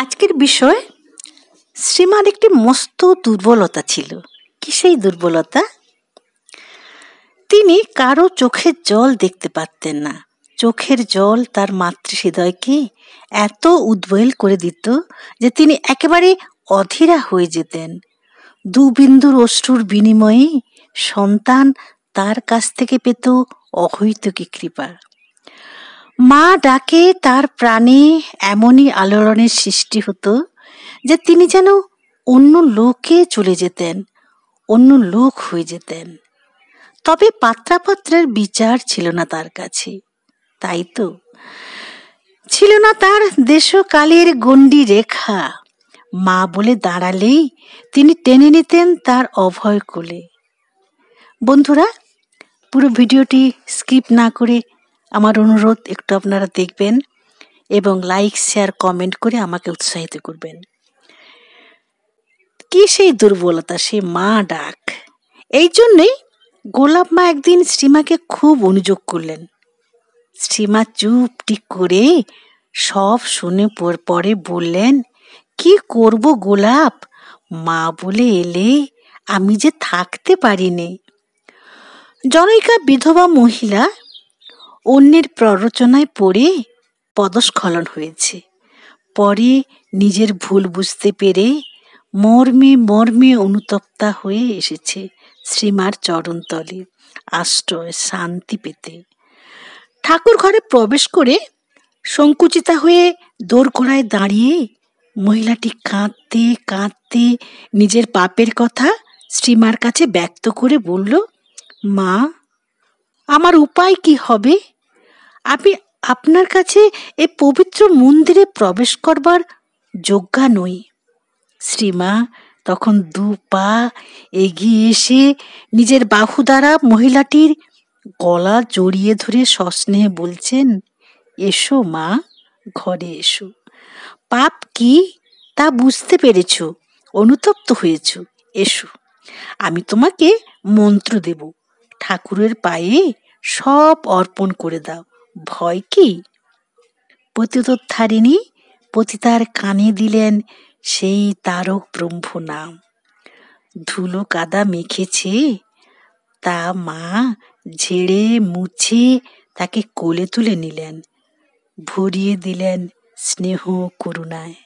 আজকের বিষয় শ্রীমার একটি মস্ত দুর্বলতা ছিল। কি সেই দুর্বলতা? তিনি কারো চোখের জল দেখতে পারতেন না। চোখের জল তার মাতৃহৃদয়কে এত উদ্বেল করে দিত যে তিনি একেবারে অধীরা হয়ে যেতেন। দুবিন্দুর অশ্রুর বিনিময়ে সন্তান তার কাছ থেকে পেত অহৈতুকী কৃপা। মা ডাকে তার প্রাণে এমনই আলোড়নের সৃষ্টি হতো যে তিনি যেন অন্য লোকে চলে যেতেন, অন্য লোক হয়ে যেতেন। তবে পাত্রাপাত্রের বিচার ছিল না তার কাছে, তাই তো ছিল না তার দেশকালের গণ্ডি রেখা। মা বলে দাঁড়ালেই তিনি টেনে নিতেন তার অভয় কোলে। বন্ধুরা, পুরো ভিডিওটি স্কিপ না করে আমার অনুরোধ একটু আপনারা দেখবেন এবং লাইক, শেয়ার, কমেন্ট করে আমাকে উৎসাহিত করবেন। কি সেই দুর্বলতা, সেই মা ডাক। এই জন্যই গোলাপ মা একদিন শ্রীমাকে খুব অনুযোগ করলেন। শ্রীমা চুপটি করে সব শুনে পরে বললেন, কি করব গোলাপ, মা বলে এলে আমি যে থাকতে পারিনি। জনৈকা বিধবা মহিলা অন্যের প্ররোচনায় পড়ে পদস্খলন হয়েছে। পরে নিজের ভুল বুঝতে পেরে মর্মে মর্মে অনুতপ্তা হয়ে এসেছে শ্রীমার চরণতলে আশ্রয়, শান্তি পেতে। ঠাকুর ঘরে প্রবেশ করে সংকুচিতা হয়ে দোরগোড়ায় দাঁড়িয়ে মহিলাটি কাঁদতে কাঁদতে নিজের পাপের কথা শ্রীমার কাছে ব্যক্ত করে বলল, মা, আমার উপায় কি হবে? আমি আপনার কাছে এ পবিত্র মন্দিরে প্রবেশ করবার যোগ্যা নই। শ্রীমা তখন 2 পা এগিয়ে এসে নিজের বাহু দ্বারা মহিলাটির গলা জড়িয়ে ধরে সস্নেহে বলছেন, এসো মা, ঘরে এসো। পাপ কি তা বুঝতে পেরেছ, অনুতপ্ত হয়েছ, এসো, আমি তোমাকে মন্ত্র দেব। ঠাকুরের পায়ে সব অর্পণ করে দাও, ভয় কি? পতিতোদ্ধারিণী পতিতার কানে দিলেন সেই তারক ব্রহ্ম নাম। ধুলো কাদা মেখেছে তা মা ঝেড়ে মুছে তাকে কোলে তুলে নিলেন, ভরিয়ে দিলেন স্নেহ করুণায়।